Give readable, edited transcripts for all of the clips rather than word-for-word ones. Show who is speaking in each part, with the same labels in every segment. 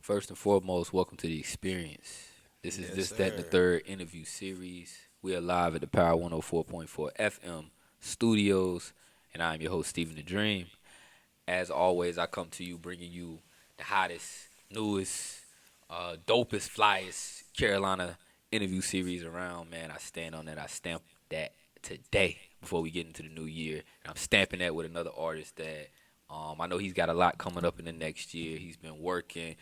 Speaker 1: First and foremost, welcome to the experience. This is
Speaker 2: Yes,
Speaker 1: this, that, and the
Speaker 2: sir.
Speaker 1: third interview series. We are live at the Power 104.4 FM studios, and I'm your host, Stephen the Dream. As always, I come to you bringing you the hottest, newest, dopest, flyest Carolina interview series around, man. I stand on that. I stamp that today before we get into the new year. And I'm stamping that with another artist that I know he's got a lot coming up in the next year. He's been working.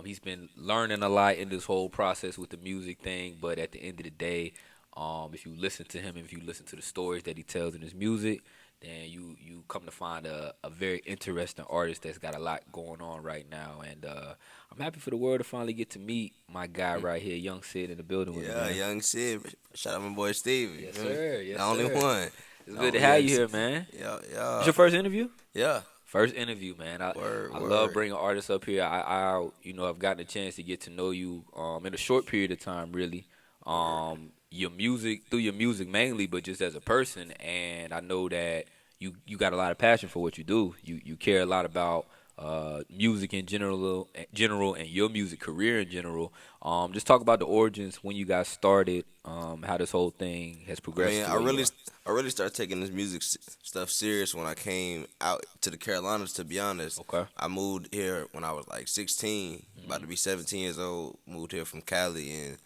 Speaker 1: He's been learning a lot in this whole process with the music thing, but at the end of the day, if you listen to him, if you listen to the stories that he tells in his music, then you come to find a very interesting artist that's got a lot going on right now. And I'm happy for the world to finally get to meet my guy right here, Young Sid, in the building with me,
Speaker 2: Yeah,
Speaker 1: man.
Speaker 2: Young Sid. Shout out my boy Steve. You
Speaker 1: Yes,
Speaker 2: feel me?
Speaker 1: sir.
Speaker 2: The
Speaker 1: Yes,
Speaker 2: only
Speaker 1: sir.
Speaker 2: one.
Speaker 1: It's
Speaker 2: The
Speaker 1: good to
Speaker 2: only
Speaker 1: have
Speaker 2: Young
Speaker 1: you here,
Speaker 2: Sid.
Speaker 1: man.
Speaker 2: Yeah,
Speaker 1: It's
Speaker 2: yeah.
Speaker 1: your first interview?
Speaker 2: Yeah.
Speaker 1: First interview, man.
Speaker 2: Word,
Speaker 1: I love
Speaker 2: word.
Speaker 1: bringing artists up here. I've gotten a chance to get to know you in a short period of time, really.
Speaker 2: Word.
Speaker 1: Your music through your music mainly, but just as a person, and I know that you got a lot of passion for what you do. You care a lot about music in general, and your music career in general. Just talk about the origins when you got started, how this whole thing has
Speaker 2: I
Speaker 1: progressed
Speaker 2: mean,
Speaker 1: to
Speaker 2: I
Speaker 1: where you
Speaker 2: really,
Speaker 1: are.
Speaker 2: I really started taking this music stuff serious when I came out to the Carolinas. To be honest,
Speaker 1: Okay.
Speaker 2: I moved here when I was like 16, about to be 17 years old. Moved here from Cali, and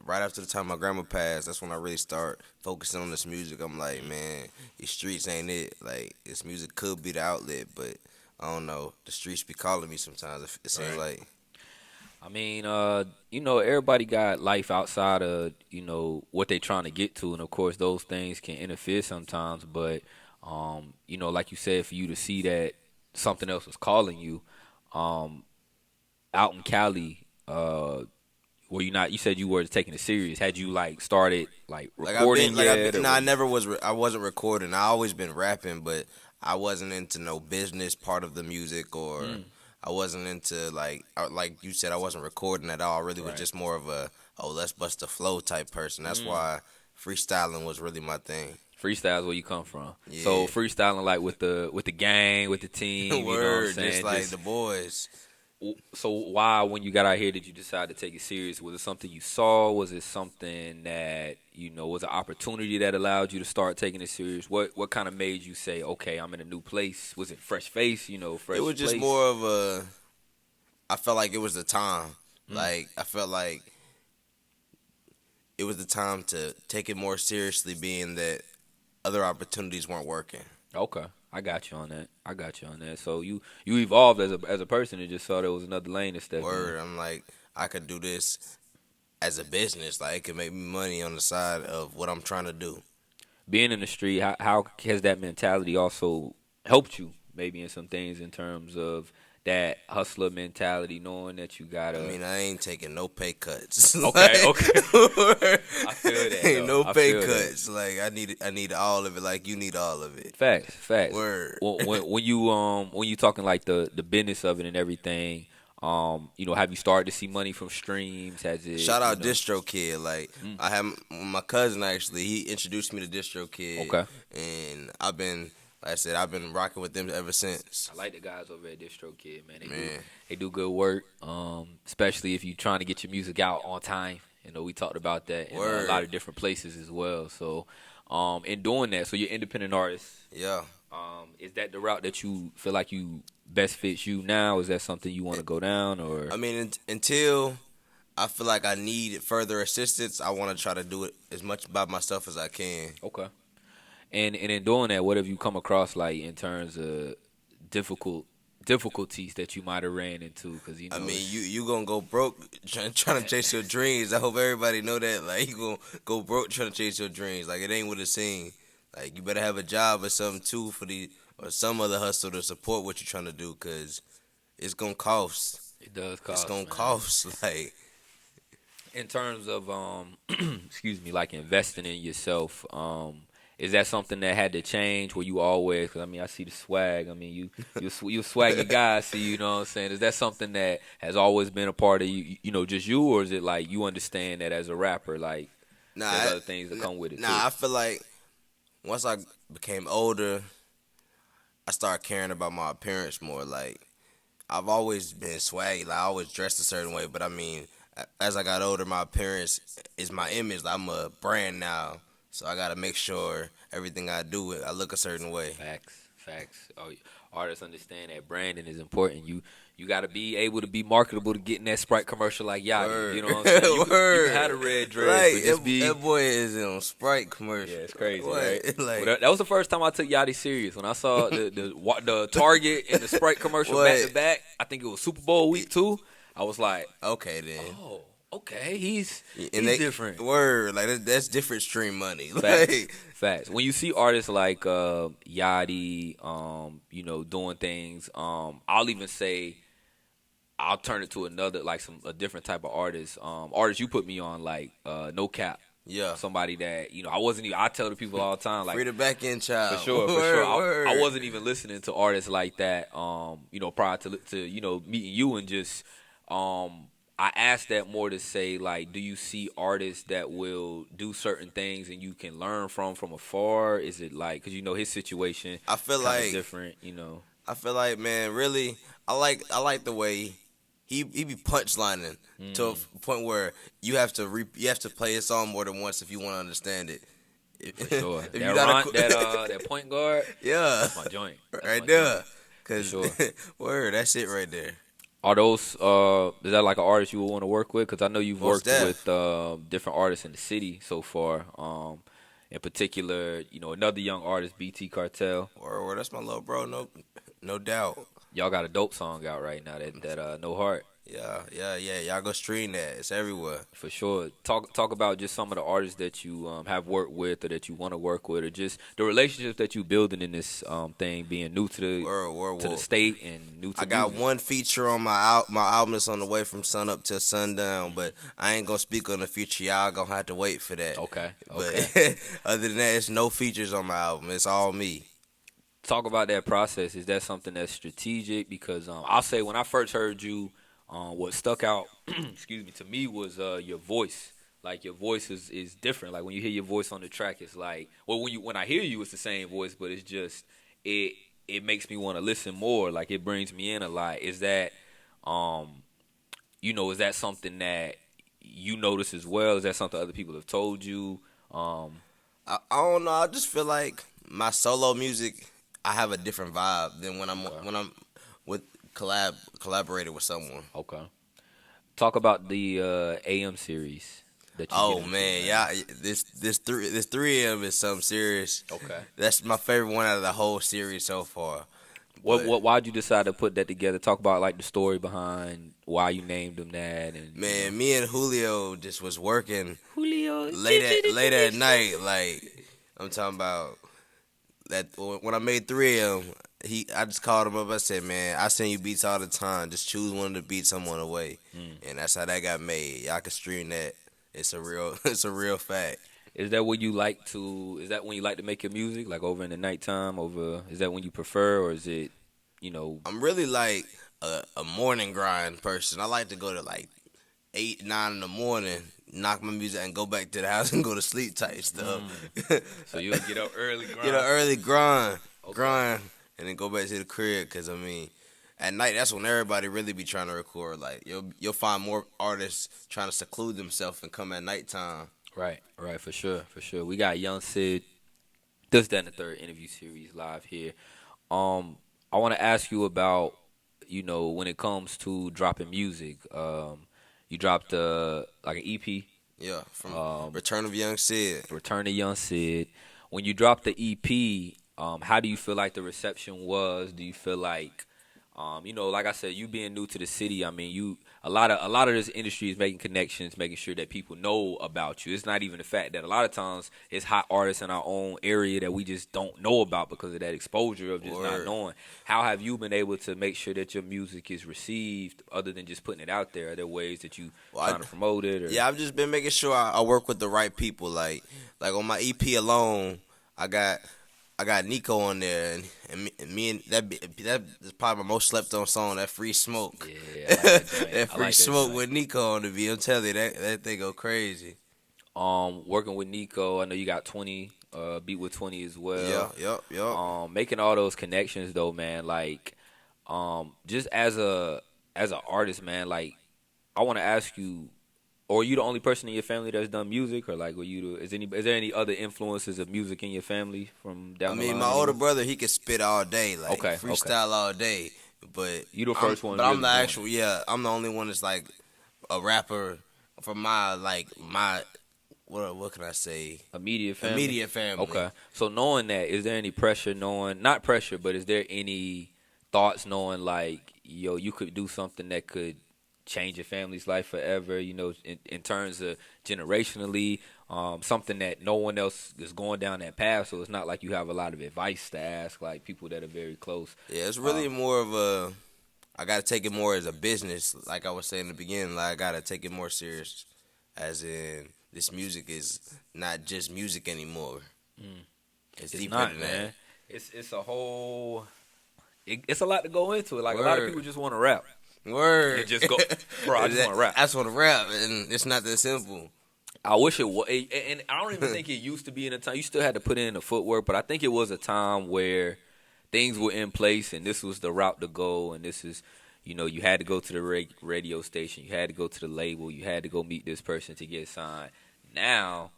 Speaker 2: right after the time my grandma passed, that's when I really start focusing on this music. I'm like, man, these streets ain't it. Like, this music could be the outlet, but I don't know. The streets be calling me sometimes. It seems
Speaker 1: Right.
Speaker 2: like,
Speaker 1: I mean, everybody got life outside of, what they trying to get to, and of course those things can interfere sometimes. But, like you said, for you to see that something else was calling you, um, out in Cali, were you not? You said you were taking it serious. Had you like started like recording
Speaker 2: I've
Speaker 1: yet, or
Speaker 2: been. No,
Speaker 1: were
Speaker 2: I
Speaker 1: you?
Speaker 2: never was. I wasn't recording. I always been rapping, but I wasn't into no business part of the music, or
Speaker 1: Mm,
Speaker 2: I wasn't into like you said. I wasn't recording at all. I really was
Speaker 1: right.
Speaker 2: just more of a let's bust a flow type person. That's
Speaker 1: Mm.
Speaker 2: why freestyling was really my thing.
Speaker 1: Freestyle's where you come from. So
Speaker 2: Yeah.
Speaker 1: freestyling like with the gang, with the team. You know what I'm
Speaker 2: Word, just
Speaker 1: saying?
Speaker 2: like
Speaker 1: Just
Speaker 2: the boys.
Speaker 1: So why, when you got out here, did you decide to take it serious? Was it something you saw? Was it something that was an opportunity that allowed you to start taking it serious? What kind of made you say, okay, I'm in a new place? Was it fresh face?
Speaker 2: It
Speaker 1: Fresh
Speaker 2: was just
Speaker 1: place.
Speaker 2: more of a. I felt like it was the time.
Speaker 1: Mm,
Speaker 2: Like I felt like it was the time to take it more seriously, being that other opportunities weren't working.
Speaker 1: okay, I got you on that. I got you on that. So you evolved as a person and just saw there was another lane to step in.
Speaker 2: Word, I'm like, I could do this as a business. Like, it could make me money on the side of what I'm trying to do.
Speaker 1: Being in the street, how has that mentality also helped you? Maybe in some things in terms of that hustler mentality, knowing that you
Speaker 2: I
Speaker 1: gotta.
Speaker 2: mean, I ain't taking no pay cuts.
Speaker 1: Okay,
Speaker 2: Like,
Speaker 1: okay.
Speaker 2: word,
Speaker 1: I feel that
Speaker 2: ain't
Speaker 1: though.
Speaker 2: no
Speaker 1: I
Speaker 2: pay
Speaker 1: feel that.
Speaker 2: cuts. Like, I need all of it. Like you need all of it.
Speaker 1: Facts, facts.
Speaker 2: Word.
Speaker 1: When you talking like the business of it and everything, have you started to see money from streams? Has it,
Speaker 2: Shout out Distro Kid. Like,
Speaker 1: Mm,
Speaker 2: I have my cousin actually. He introduced me to Distro Kid,
Speaker 1: okay.
Speaker 2: and like I said, I've been rocking with them ever since.
Speaker 1: I like the guys over at Distro Kid, man.
Speaker 2: Man,
Speaker 1: They do good work. Especially if you're trying to get your music out on time. We talked about that in a lot
Speaker 2: word.
Speaker 1: of different places as well. So, in doing that, so you're independent artist.
Speaker 2: Yeah.
Speaker 1: Is that the route that you feel like you best fits you now? Is that something you want to go down, or
Speaker 2: I mean, until I feel like I need further assistance, I want to try to do it as much by myself as I can.
Speaker 1: okay? And in doing that, what have you come across like in terms of difficulties that you might have ran into? Because
Speaker 2: I mean,
Speaker 1: it's
Speaker 2: you gonna go broke trying to chase your dreams. I hope everybody know that. Like, you gonna go broke trying to chase your dreams. Like, it ain't what it seems. Like, you better have a job or something too or some other hustle to support what you're trying to do, cause it's gonna cost.
Speaker 1: it does
Speaker 2: It's
Speaker 1: cost,
Speaker 2: gonna
Speaker 1: man.
Speaker 2: cost. Like,
Speaker 1: In terms of excuse me, like investing in yourself, is that something that had to change? Where you always? Because I mean, I see the swag. I mean, you a swaggy guy. See, you know what I'm saying? Is that something that has always been a part of you? Just you, or is it like you understand that as a rapper, like
Speaker 2: nah,
Speaker 1: there's other things that come with it too?
Speaker 2: I feel like once I became older, I started caring about my appearance more. Like, I've always been swaggy. Like I always dressed a certain way, but I mean, as I got older, my appearance is my image. Like, I'm a brand now, so I gotta make sure everything I do, I look a certain way.
Speaker 1: Facts. Oh, artists understand that branding is important. You got to be able to be marketable to get in that Sprite commercial like Yachty.
Speaker 2: Word.
Speaker 1: You know what I'm saying? You
Speaker 2: Word.
Speaker 1: can have a red dress,
Speaker 2: Right,
Speaker 1: but just be.
Speaker 2: that boy is in Sprite commercial.
Speaker 1: Yeah, it's crazy,
Speaker 2: What?
Speaker 1: right?
Speaker 2: Like,
Speaker 1: Well, that was the first time I took Yachty serious when I saw the Target and the Sprite commercial
Speaker 2: What?
Speaker 1: back to back. I think it was Super Bowl week 2. I was like,
Speaker 2: okay then.
Speaker 1: oh, okay, he's
Speaker 2: And
Speaker 1: different.
Speaker 2: Word, like that's different stream money.
Speaker 1: Facts.
Speaker 2: Like,
Speaker 1: Facts. When you see artists like Yachty, you know, doing things, I'll even say I'll turn it to another, like a different type of artist. Artists you put me on, like No Cap.
Speaker 2: yeah.
Speaker 1: Somebody that, you know, I wasn't even, I tell the people all the time, like,
Speaker 2: Free the back end child.
Speaker 1: for sure.
Speaker 2: Word.
Speaker 1: I wasn't even listening to artists like that, you know, prior to you know, meeting you, and just, I asked that more to say, like, do you see artists that will do certain things and you can learn from afar? Is it like, because you know his situation
Speaker 2: I feel
Speaker 1: kinda
Speaker 2: like
Speaker 1: different, you know?
Speaker 2: I feel like, man, really, I like the way he be punchlining to a point where you have to play a song more than once if you want to understand it.
Speaker 1: For sure.
Speaker 2: If
Speaker 1: that,
Speaker 2: you not
Speaker 1: that point guard,
Speaker 2: yeah,
Speaker 1: that's my joint. That's
Speaker 2: right
Speaker 1: my
Speaker 2: there.
Speaker 1: joint.
Speaker 2: Cause
Speaker 1: For
Speaker 2: word, that's it right there.
Speaker 1: Are those is that like an artist you would want to work with? Because I know you've
Speaker 2: Most
Speaker 1: worked
Speaker 2: def.
Speaker 1: with different artists in the city so far. In particular, you know, another young artist, BT Cartel.
Speaker 2: Word, that's my little bro, no doubt.
Speaker 1: Y'all got a dope song out right now that No Heart.
Speaker 2: Yeah. Y'all go stream that. It's everywhere.
Speaker 1: For sure. Talk about just some of the artists that you have worked with or that you want to work with, or just the relationships that you building in this thing, being new to the
Speaker 2: Word.
Speaker 1: to the state and new to
Speaker 2: I got
Speaker 1: music.
Speaker 2: one feature on my album that's on the way from sun up to sundown, but I ain't gonna speak on the future. Y'all gonna have to wait for that.
Speaker 1: Okay.
Speaker 2: But other than that, it's no features on my album. It's all me.
Speaker 1: Talk about that process. Is that something that's strategic? Because I'll say when I first heard you, what stuck out, excuse me, to me was your voice. Like your voice is different. Like when you hear your voice on the track, it's like, well, when I hear you, it's the same voice, but it's just it makes me want to listen more. Like it brings me in a lot. Is that, you know, is that something that you notice as well? Is that something other people have told you?
Speaker 2: I don't know. I just feel like my solo music, I have a different vibe than when I'm with collaborated with someone.
Speaker 1: Okay. Talk about the AM series that you
Speaker 2: Oh
Speaker 1: get into,
Speaker 2: man, yeah, this 3M is something serious.
Speaker 1: Okay.
Speaker 2: That's my favorite one out of the whole series so far. But,
Speaker 1: Why'd you decide to put that together? Talk about like the story behind why you named them that, and
Speaker 2: man, me and Julio just was working
Speaker 1: Julio
Speaker 2: late at night. Like I'm talking about that when I made 3M. I just called him up. I said, man, I send you beats all the time. Just choose one of the beats I'm on the way, and that's how that got made. Y'all can stream that. It's a real fact.
Speaker 1: Is that when you like to? Is that when you like to make your music? Like over in the nighttime? Is that when you prefer, or is it, you know?
Speaker 2: I'm really like a morning grind person. I like to go to like 8, 9 in the morning, knock my music, and go back to the house and go to sleep type stuff.
Speaker 1: So you'll get up early, grind.
Speaker 2: Get an early grind,
Speaker 1: Okay.
Speaker 2: and then go back to the crib. Cause I mean, at night that's when everybody really be trying to record. Like you'll find more artists trying to seclude themselves and come at nighttime.
Speaker 1: Right, for sure. We got Young Sid, this, that, and the third interview series live here. I want to ask you about, you know, when it comes to dropping music. You dropped like an EP,
Speaker 2: Yeah, from Return of Young Sid.
Speaker 1: Return of Young Sid. When you dropped the EP, how do you feel like the reception was? Do you feel like, you know, like I said, you being new to the city, I mean, a lot of this industry is making connections, making sure that people know about you. It's not even the fact that a lot of times it's hot artists in our own area that we just don't know about because of that exposure of just not knowing. How have you been able to make sure that your music is received other than just putting it out there? Are there ways that you trying to promote it? Or?
Speaker 2: Yeah, I've just been making sure I work with the right people. Like on my EP alone, I got Nico on there, and me and that's probably my most slept on song. That Free Smoke,
Speaker 1: Yeah, I like that joint.
Speaker 2: that
Speaker 1: I
Speaker 2: Free
Speaker 1: like
Speaker 2: Smoke
Speaker 1: joint.
Speaker 2: with Nico on the beat. I'm telling you that thing go crazy.
Speaker 1: Working with Nico, I know you got 20, beat with 20 as well.
Speaker 2: Yeah.
Speaker 1: Making all those connections though, man. Like, Just as an artist, man, like I want to ask you, or are you the only person in your family that's done music, or like is there any other influences of music in your family from
Speaker 2: I
Speaker 1: down the
Speaker 2: mean,
Speaker 1: line?
Speaker 2: my older brother, he could spit all day, like
Speaker 1: Okay,
Speaker 2: freestyle all day. But
Speaker 1: You the first one
Speaker 2: But I'm
Speaker 1: really
Speaker 2: the
Speaker 1: doing
Speaker 2: actual, yeah. I'm the only one that's like a rapper from my what can I say?
Speaker 1: Immediate family.
Speaker 2: Immediate family.
Speaker 1: Okay. So knowing that, is there any pressure not pressure, but is there any thoughts knowing like, yo, you could do something that could change your family's life forever, in terms of generationally, something that no one else is going down that path, so it's not like you have a lot of advice to ask like people that are very close.
Speaker 2: Yeah, it's really more of a. I gotta take it more as a business, like I was saying in the beginning. Like I gotta take it more serious, as in this music is not just music anymore. It's deeper
Speaker 1: not,
Speaker 2: than
Speaker 1: man.
Speaker 2: that.
Speaker 1: It's a whole. It's a lot to go into it. Like a lot of
Speaker 2: Word.
Speaker 1: people just want to rap.
Speaker 2: Word.
Speaker 1: And just go, bro. I just want to rap.
Speaker 2: I just want to rap, and it's not that simple.
Speaker 1: I wish it was, and I don't even think it used to be in a time. You still had to put in the footwork, but I think it was a time where things were in place, and this was the route to go, and this is, you had to go to the radio station, you had to go to the label, you had to go meet this person to get signed. Now,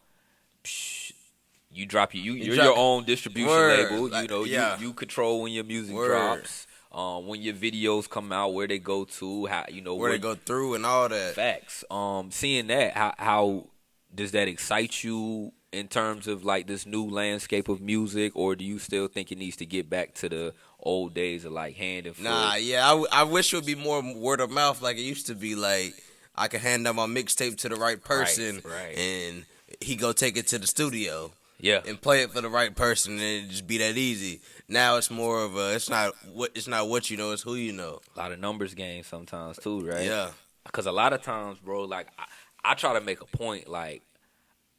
Speaker 1: you drop you're your own distribution label.
Speaker 2: Like,
Speaker 1: you control when your music drops, when your videos come out, where they go to, how
Speaker 2: where they go through and all that.
Speaker 1: Facts. Seeing that, how does that excite you in terms of like this new landscape of music, or do you still think it needs to get back to the old days of like hand and foot?
Speaker 2: Nah, yeah, I wish it would be more word of mouth like it used to be. Like I could hand out my mixtape to the right person,
Speaker 1: right.
Speaker 2: and he go take it to the studio,
Speaker 1: and
Speaker 2: play it for the right person, and it just be that easy. Now it's more of a it's not what you know, it's who you know.
Speaker 1: A lot of numbers game sometimes too, right?
Speaker 2: Yeah,
Speaker 1: because a lot of times, bro, like I try to make a point, like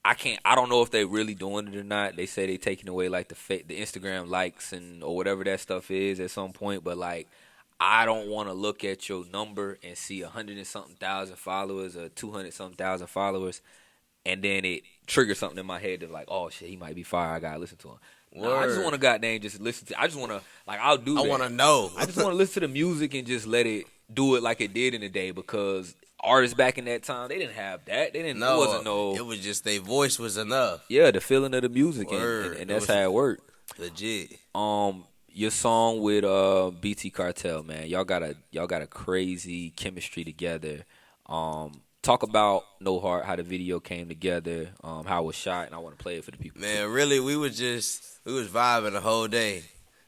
Speaker 1: I don't know if they really doing it or not. They say they taking away like the Instagram likes or whatever that stuff is at some point, but like I don't want to look at your number and see 100 and something thousand followers or 200 something thousand followers, and then it triggers something in my head of like, oh shit, he might be fire. I gotta listen to him. No, I just want to goddamn just listen to. I just want to I'll do.
Speaker 2: I want to know.
Speaker 1: I just want to listen to the music and just let it do it like it did in the day, because artists back in that time, they didn't have that. They didn't.
Speaker 2: No,
Speaker 1: it wasn't no.
Speaker 2: It was just their voice was enough.
Speaker 1: Yeah, the feeling of the music, and that's how it worked.
Speaker 2: Legit.
Speaker 1: Your song with BT Cartel, man, y'all got a crazy chemistry together. Talk about No Heart, how the video came together, how it was shot, and I want to play it for the people.
Speaker 2: Man, really, we was vibing the whole day.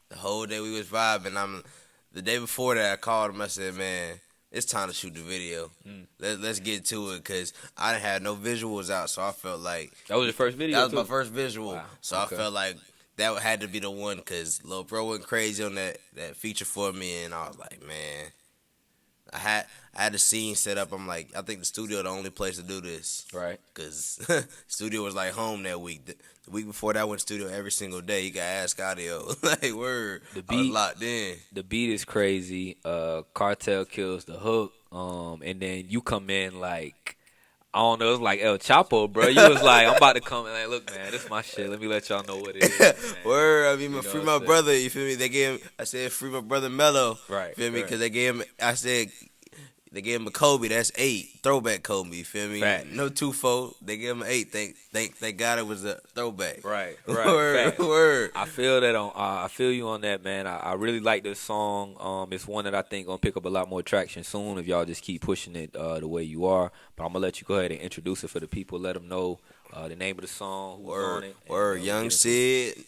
Speaker 2: The whole day we was vibing. The day before that, I called him. I said, man, it's time to shoot the video. Let's get to it, because I didn't have no visuals out, so I felt like
Speaker 1: that was your first video.
Speaker 2: That was my first visual,
Speaker 1: wow.
Speaker 2: So okay. I felt like that had to be the one, because Lil Bro went crazy on that feature for me, and I was like, man, I had the scene set up. I'm like, I think the studio the only place to do this,
Speaker 1: right?
Speaker 2: Because studio was like home that week. The week before that, I went to studio every single day. You got Ask Audio, like word.
Speaker 1: The
Speaker 2: beat I was locked in.
Speaker 1: The beat is crazy. Cartel kills the hook, and then you come in like, I don't know, it's like El Chapo, bro. You was like, I'm about to come in, like, look, man, this is my shit. Let me let y'all know what it is. Man.
Speaker 2: Word, I mean, free my brother. You feel me? I said free my brother Mello.
Speaker 1: Right.
Speaker 2: Feel me? Because they gave him a Kobe. That's 8. Throwback Kobe. You feel me?
Speaker 1: Fact.
Speaker 2: No 2-4. They gave him 8. Thank God it was a throwback.
Speaker 1: Right.
Speaker 2: Word.
Speaker 1: I feel that I feel you on that, man. I really like this song. It's one that I think gonna pick up a lot more traction soon if y'all just keep pushing it the way you are. But I'm gonna let you go ahead and introduce it for the people. Let them know the name of the song, who's on it.
Speaker 2: Word. Young Sid,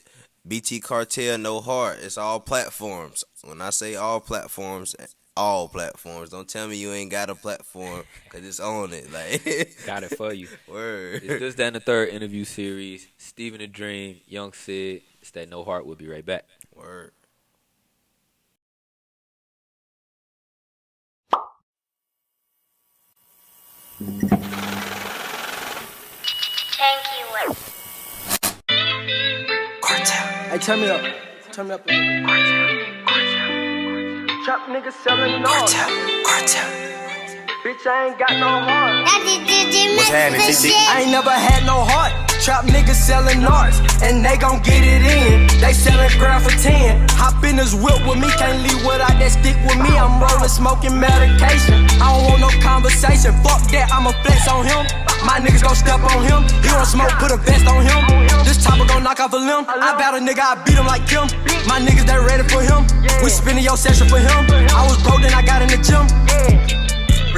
Speaker 2: BT Cartel, No Heart. It's all platforms. When I say all platforms. All platforms. Don't tell me you ain't got a platform, because it's on it. Like
Speaker 1: got it for you.
Speaker 2: Word.
Speaker 1: It's This, That, and the Third interview series. Steven the Dream, Young Sid. It's that No Heart. We'll be right back.
Speaker 2: Word.
Speaker 3: Thank you.
Speaker 4: Cartel. Hey, turn me up. Turn me up a little bit. Trap niggas selling noise. Cartel. Bitch, I ain't got no heart.
Speaker 3: What's
Speaker 4: happening, TT? I ain't never had no heart. Trap niggas selling arts, and they gon' get it in. They selling ground for 10. Hop in this whip with me, can't leave without that stick with me. I'm rolling, smoking medication. I don't want no conversation. Fuck that, I'ma flex on him. My niggas gon' step on him. He want smoke, put a vest on him. This chopper gon' knock off a limb. I battle nigga, I beat him like Kim. My niggas, they ready for him. We spinning your session for him. I was broke, then I got in the gym.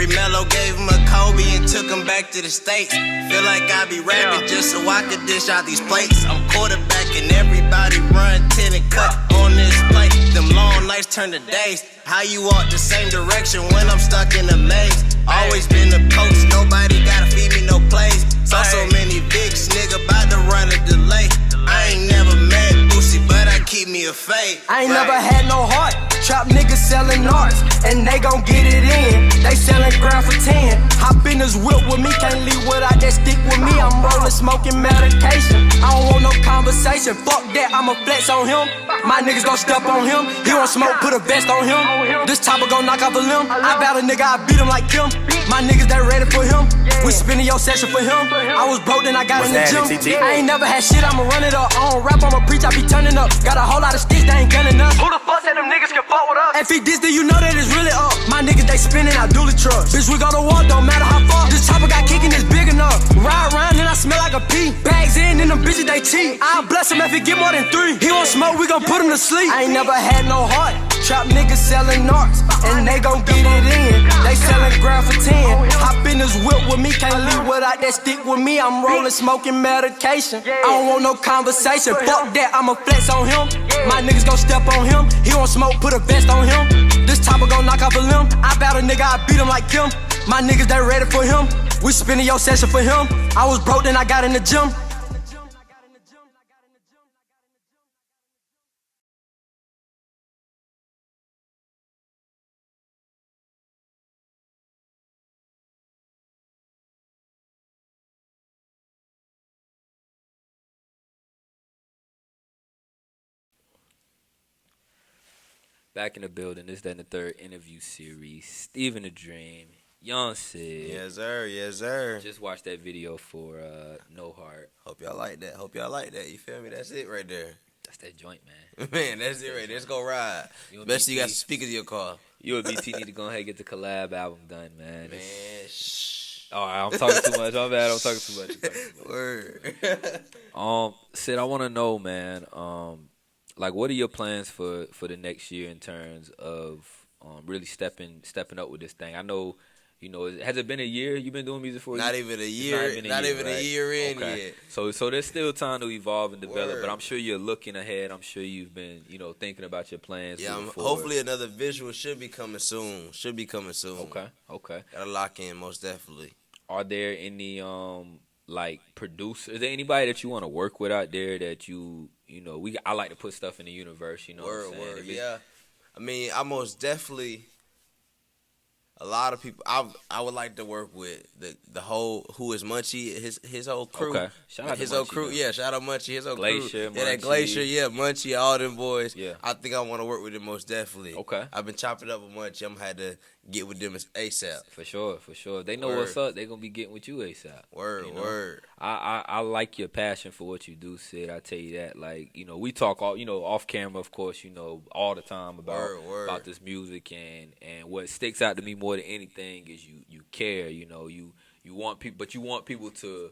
Speaker 5: Mello gave him a Kobe and took him back to the States. Feel like I be rapping just so I could dish out these plates. I'm quarterback and everybody run 10 and cut on this plate. Them long nights turn to days. How you walk the same direction when I'm stuck in a maze? Always been the coach, nobody gotta feed me no plays. Saw so many bigs, nigga, bout to run a delay. I ain't never met Boosie, but I keep me a fade.
Speaker 4: I ain't never had no heart. Trap niggas selling arts, and they gon' get it in. They selling ground for 10. Hop in this whip with me, can't leave without that stick with me. I'm rolling, smoking medication. I don't want no conversation. Fuck that, I'ma flex on him. My niggas gon' step on him. He want smoke, put a vest on him. This chopper gon' knock off a limb. I battle nigga, I beat him like Kim. My niggas, they ready for him. We spinning your session for him. I was broke, then I got in the gym. I ain't never had shit, I'ma run it up. I don't rap, I'ma preach, I be turning up. Got a whole lot of sticks, they ain't gunning us. Who the fuck said them niggas can fuck with us? If he diss, then you know that it's really up. My niggas, they spinning, I dually trust. Bitch, we gonna walk, don't matter how far. This chopper got kicking, it's big enough. Ride around, and I smell like a pee. Bags in, and them bitches, they cheat. I'll bless him if he get more than 3. He won't smoke, we gon' put him to sleep. I ain't never had no heart. Trap niggas selling arts, and they gon' get it in. They selling ground for 10. Hop in this whip with me, can't leave without that stick with me. I'm rolling, smoking medication. I don't want no conversation. Fuck that, I'ma flex on him. My niggas gon' step on him. He want smoke, put a vest on him. This chopper gon' knock off a limb. I battle nigga, I beat him like Kim. My niggas, they ready for him. We spinning your session for him. I was broke, then I got in the gym.
Speaker 1: Back in the building, this, that, and the third interview series. Steven the Dream, Young Sid.
Speaker 2: Yes, sir. Yes, sir.
Speaker 1: Just watched that video for No Heart.
Speaker 2: Hope y'all like that. Hope y'all like that. You feel me? That's it right there.
Speaker 1: That's that joint, man.
Speaker 2: Man, that's it right there. Let's go ride. Especially you got some speakers in your car.
Speaker 1: You and BT need to go ahead and get the collab album done, man.
Speaker 2: Man, shh.
Speaker 1: All right, I'm talking too much. I'm bad. I'm talking too much.
Speaker 2: Word.
Speaker 1: Sid, I want to know, man. Like, what are your plans for the next year in terms of really stepping up with this thing? I know, you know, has it been a year you've been doing music for?
Speaker 2: Not even a year. Not even a year in yet.
Speaker 1: So there's still time to evolve and develop.
Speaker 2: Word.
Speaker 1: But I'm sure you're looking ahead. I'm sure you've been, you know, thinking about your plans.
Speaker 2: Yeah,
Speaker 1: moving forward.
Speaker 2: hopefully another visual should be coming soon.
Speaker 1: Okay.
Speaker 2: Gotta lock in, most definitely.
Speaker 1: Are there any like producers? Is there anybody that you want to work with out there that you know? I like to put stuff in the universe. You know, what I'm saying?
Speaker 2: Yeah. I mean, I most definitely. A lot of people. I would like to work with the whole Who Is Munchie, his whole crew.
Speaker 1: Okay. Shout out
Speaker 2: his
Speaker 1: to
Speaker 2: whole
Speaker 1: Munchie,
Speaker 2: crew.
Speaker 1: though.
Speaker 2: Yeah, shout out Munchie, his whole
Speaker 1: Glacier,
Speaker 2: crew. Yeah, that
Speaker 1: Munchie.
Speaker 2: Glacier. Yeah, Munchie, all them boys.
Speaker 1: Yeah.
Speaker 2: I think I want to work with them most definitely.
Speaker 1: Okay.
Speaker 2: I've been chopping up with Munchie. I'm gonna have to get with them ASAP.
Speaker 1: For sure. If they know
Speaker 2: Word.
Speaker 1: what's up, they gonna be getting with you ASAP.
Speaker 2: Word,
Speaker 1: you know?
Speaker 2: word.
Speaker 1: I like your passion for what you do, Sid. I tell you that. Like, you know, we talk all, you know, off camera, of course, you know, all the time about this music, and what sticks out to me more than anything is you care. You know, you want people, but you want people to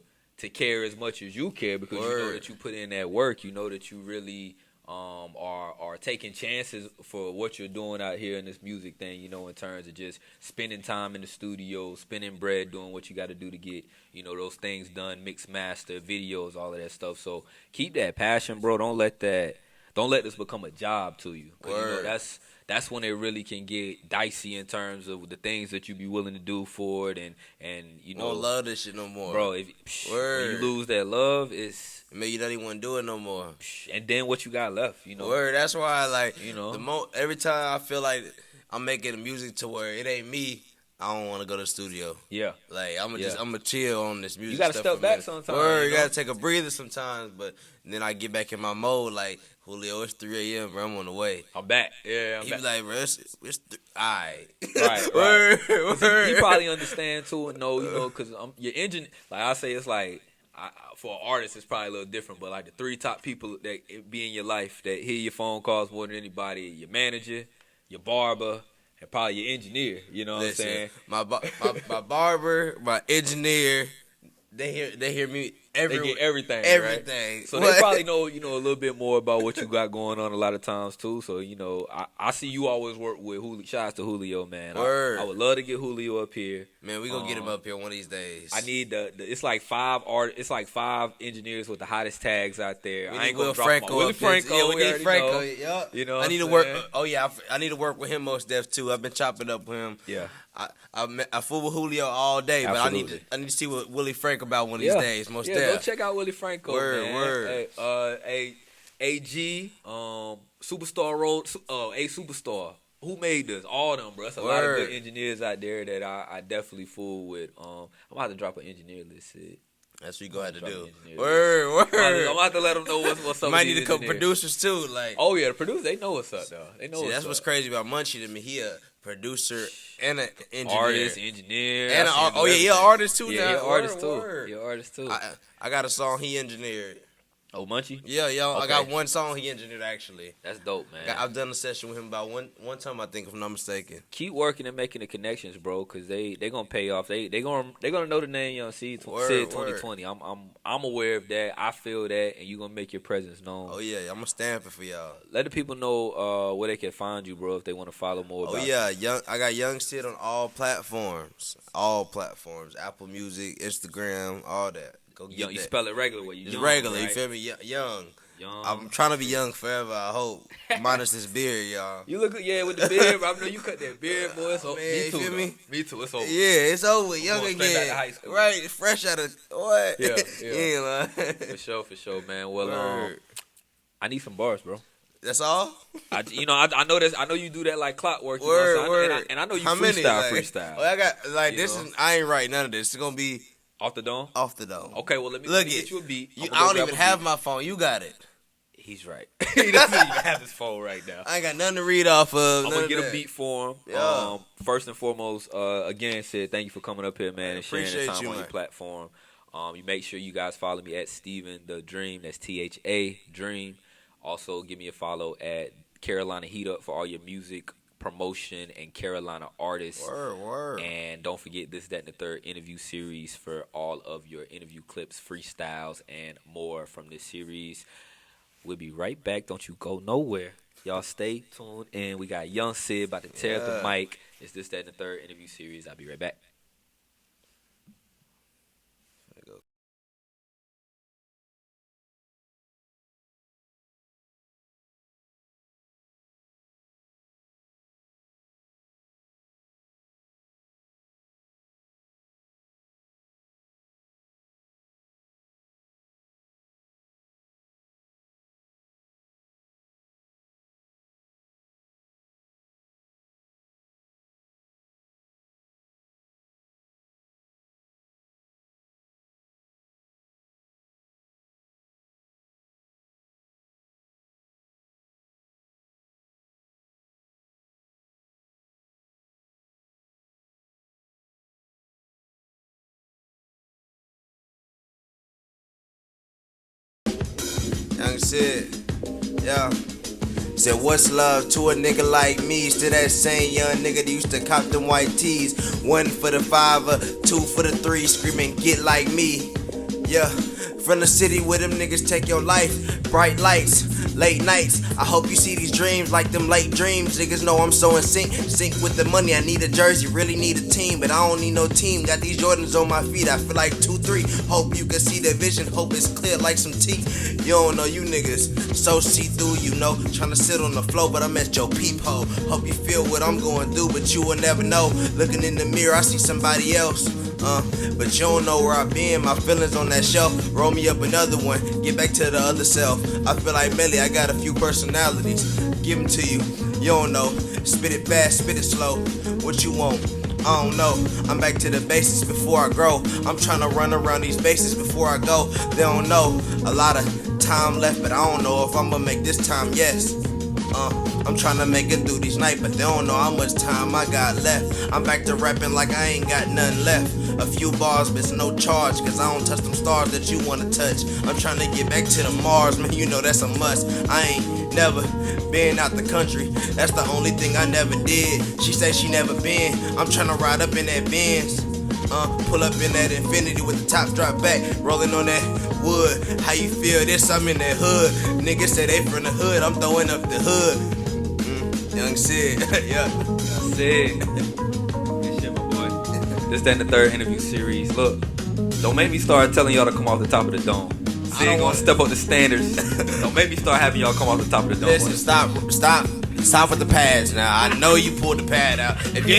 Speaker 1: care as much as you care, because you know that you put in that work. You know that you really are taking chances for what you're doing out here in this music thing, you know, in terms of just spending time in the studio, spending bread, doing what you got to do to get, you know, those things done, mix, master, videos, all of that stuff. So keep that passion, bro. Don't let this become a job to you. 'Cause, you know, that's when it really can get dicey in terms of the things that you be willing to do for it, and you know,
Speaker 2: Don't love this shit no more,
Speaker 1: bro. When you lose that love, it's
Speaker 2: maybe you don't even want to do it no more.
Speaker 1: And then what you got left, you know.
Speaker 2: Word. That's why, like,
Speaker 1: you know,
Speaker 2: every time I feel like I'm making music to where it ain't me, I don't want to go to the studio.
Speaker 1: Yeah.
Speaker 2: Like, I'm gonna chill on this music.
Speaker 1: You gotta
Speaker 2: stuff
Speaker 1: step back sometimes.
Speaker 2: Word, you
Speaker 1: know?
Speaker 2: gotta take a breather sometimes, but then I get back in my mode. Like, Julio, it's 3 a.m., bro. I'm on the way.
Speaker 1: I'm back. Yeah,
Speaker 2: He be like, bro, it's alright.
Speaker 1: Right.
Speaker 2: Word.
Speaker 1: He probably understand too and know, you know, because your engine, like I say, it's like for an artist, it's probably a little different. But like the 3 top people that be in your life that hear your phone calls more than anybody: your manager, your barber, and probably your engineer. You know what I'm saying?
Speaker 2: My barber, my engineer, they hear me
Speaker 1: They get everything.
Speaker 2: everything.
Speaker 1: Right? So they probably know a little bit more about what you got going on a lot of times too. So I see you always work with Julio. Shout out to Julio, man.
Speaker 2: Word.
Speaker 1: I would love to get Julio up here.
Speaker 2: Man, we gonna get him up here one of these days.
Speaker 1: I need it's like 5 It's like 5 engineers with the hottest tags out there.
Speaker 2: We
Speaker 1: I
Speaker 2: need
Speaker 1: ain't gonna
Speaker 2: Will
Speaker 1: drop
Speaker 2: Franco.
Speaker 1: Willie Franco.
Speaker 2: Yeah, we need
Speaker 1: already
Speaker 2: Franco.
Speaker 1: know.
Speaker 2: Yup.
Speaker 1: You know,
Speaker 2: I need to work. Oh yeah, I need to work with him most def too. I've been chopping up with him.
Speaker 1: Yeah.
Speaker 2: I fool with Julio all day,
Speaker 1: Absolutely.
Speaker 2: but I need to see what Willie Franco about one of these days. Most
Speaker 1: go
Speaker 2: def.
Speaker 1: check out Willie Franco.
Speaker 2: Word,
Speaker 1: man.
Speaker 2: word.
Speaker 1: Hey, AG, Superstar Road, A Superstar. Who made this? All them, bro. That's a lot of good engineers out there that I definitely fool with. I'm about to drop an engineer list.
Speaker 2: That's what you gonna have to do.
Speaker 1: Engineer
Speaker 2: Word.
Speaker 1: I'm gonna have to let them know what's up.
Speaker 2: Might
Speaker 1: with
Speaker 2: need a
Speaker 1: these
Speaker 2: couple
Speaker 1: engineers.
Speaker 2: producers too. Like,
Speaker 1: Oh yeah, the producers, they know what's up though. They know
Speaker 2: see, that's what's
Speaker 1: up.
Speaker 2: crazy about Munchie to me. He a producer and an engineer.
Speaker 1: Artist, engineer,
Speaker 2: And
Speaker 1: I see him do
Speaker 2: he an
Speaker 1: everything.
Speaker 2: artist too.
Speaker 1: Yeah,
Speaker 2: now.
Speaker 1: he an artist
Speaker 2: Word,
Speaker 1: too.
Speaker 2: word.
Speaker 1: He an artist too.
Speaker 2: I got a song he engineered.
Speaker 1: Oh, Munchie?
Speaker 2: Yeah, yo, I
Speaker 1: Okay.
Speaker 2: got one song he engineered actually.
Speaker 1: That's dope, man.
Speaker 2: I've done a session with him about one time, I think, if I'm not mistaken.
Speaker 1: Keep working and making the connections, bro, because they gonna pay off. They gonna know the name Young Sid
Speaker 2: Word,
Speaker 1: 2020. I'm aware of that. I feel that, and you gonna make your presence known.
Speaker 2: Oh yeah, I'm gonna stamp it for y'all.
Speaker 1: Let the people know where they can find you, bro, if they want to follow more.
Speaker 2: Oh
Speaker 1: about
Speaker 2: yeah, I got Young Sid on all platforms, Apple Music, Instagram, all that. Go get
Speaker 1: you.
Speaker 2: that.
Speaker 1: You spell it regular way.
Speaker 2: It's
Speaker 1: Young,
Speaker 2: regular,
Speaker 1: right?
Speaker 2: you feel me? Young.
Speaker 1: Young.
Speaker 2: I'm trying to be young forever, I hope. Minus this beard, y'all.
Speaker 1: You look, yeah, with the beard. I know you cut that beard, boy. It's over.
Speaker 2: Man,
Speaker 1: Me
Speaker 2: you
Speaker 1: too.
Speaker 2: feel me?
Speaker 1: Though. Me too. It's over.
Speaker 2: Yeah, it's over. Young
Speaker 1: Going straight
Speaker 2: again.
Speaker 1: back to high school.
Speaker 2: Right, fresh out of what?
Speaker 1: Yeah,
Speaker 2: You
Speaker 1: yeah.
Speaker 2: ain't lying.
Speaker 1: For sure, man. Well,
Speaker 2: Word.
Speaker 1: I need some bars, bro.
Speaker 2: That's all?
Speaker 1: I know this. I know you do that like clockwork. You
Speaker 2: Word,
Speaker 1: know, so
Speaker 2: word.
Speaker 1: And I know you
Speaker 2: How many?
Speaker 1: freestyle.
Speaker 2: Oh, I got like
Speaker 1: You
Speaker 2: this
Speaker 1: know?
Speaker 2: is I ain't writing none of this. It's gonna be
Speaker 1: Off the dome.
Speaker 2: off the dome.
Speaker 1: Okay, well let me
Speaker 2: Look
Speaker 1: get
Speaker 2: it.
Speaker 1: you a beat.
Speaker 2: You,
Speaker 1: I'ma
Speaker 2: I
Speaker 1: go
Speaker 2: don't
Speaker 1: grab
Speaker 2: even
Speaker 1: a
Speaker 2: have
Speaker 1: beat.
Speaker 2: my phone. You got it.
Speaker 1: He's right. He doesn't even have his phone right now.
Speaker 2: I ain't got nothing to read off of.
Speaker 1: I'm
Speaker 2: none
Speaker 1: gonna
Speaker 2: of
Speaker 1: get a
Speaker 2: that.
Speaker 1: beat for him.
Speaker 2: Yeah.
Speaker 1: First and foremost, again, Sid, thank you for coming up here, man, and sharing the
Speaker 2: Appreciate
Speaker 1: time
Speaker 2: you,
Speaker 1: on your
Speaker 2: man.
Speaker 1: platform. You make sure you guys follow me at Steven the Dream. That's THA Dream. Also, give me a follow at Carolina Heat Up for all your music promotion and Carolina artists.
Speaker 2: Word.
Speaker 1: And don't forget this, that, and the third interview series for all of your interview clips, freestyles, and more from this series. We'll be right back. Don't you go nowhere. Y'all stay tuned in. We got Young Sid about to tear up the mic. It's this, that, and the third interview series. I'll be right back.
Speaker 2: Young Sid. Yeah. Said, what's love to a nigga like me? Still that same young nigga that used to cop them white tees. 1 for the 5, 2 for the 3, screaming, get like me. Yeah, from the city where them niggas take your life. Bright lights, late nights. I hope you see these dreams like them late dreams. Niggas know I'm so in sync with the money. I need a jersey, really need a team, but I don't need no team. Got these Jordans on my feet, I feel like 2-3. Hope you can see the vision, hope it's clear like some teeth. You don't know you niggas, so see-through, you know. Tryna sit on the floor, but I'm at your peephole. Hope you feel what I'm going through, but you will never know. Looking in the mirror, I see somebody else. But you don't know where I've been, my feelings on that shelf. Roll me up another one, get back to the other self. I feel like Melly, I got a few personalities. Give them to you, you don't know. Spit it fast, spit it slow. What you want? I don't know. I'm back to the basics before I grow. I'm trying to run around these bases before I go. They don't know. A lot of time left, but I don't know if I'm gonna make this time, yes. I'm trying to make it through these nights, but they don't know how much time I got left. I'm back to rapping like I ain't got nothing left.
Speaker 5: A few bars, but it's no charge, cause I don't touch them stars that you wanna touch. I'm trying to get back to the Mars, man, you know that's a must. I ain't never been out the country, that's the only thing I never did. She say she never been, I'm tryna ride up in that Benz. Pull up in that Infinity with the top drop back, rolling on that wood. How you feel this? I'm in that hood. Niggas say they from the hood, I'm throwing up the hood. Young Sid, yeah.
Speaker 1: Sid. Good shit, my boy. This then the third interview series. Look, don't make me start telling y'all to come off the top of the dome. Sid gonna step up the standards. Don't make me start having y'all come off the top of the dome.
Speaker 5: Listen, stop with the pads now. I know you pulled the pad out. If you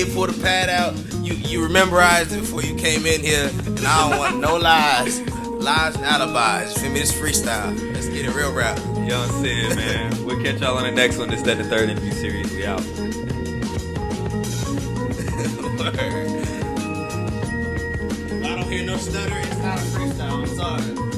Speaker 5: ain't pulled the pad out, you memorized it before you came in here. And I don't want no lies and alibis. You feel me? This freestyle. Let's get it real rap.
Speaker 1: Young Sid, man. We'll catch y'all on the next one. This then the third interview series. We out.
Speaker 5: If I don't hear no stutter, it's not a freestyle. I'm sorry.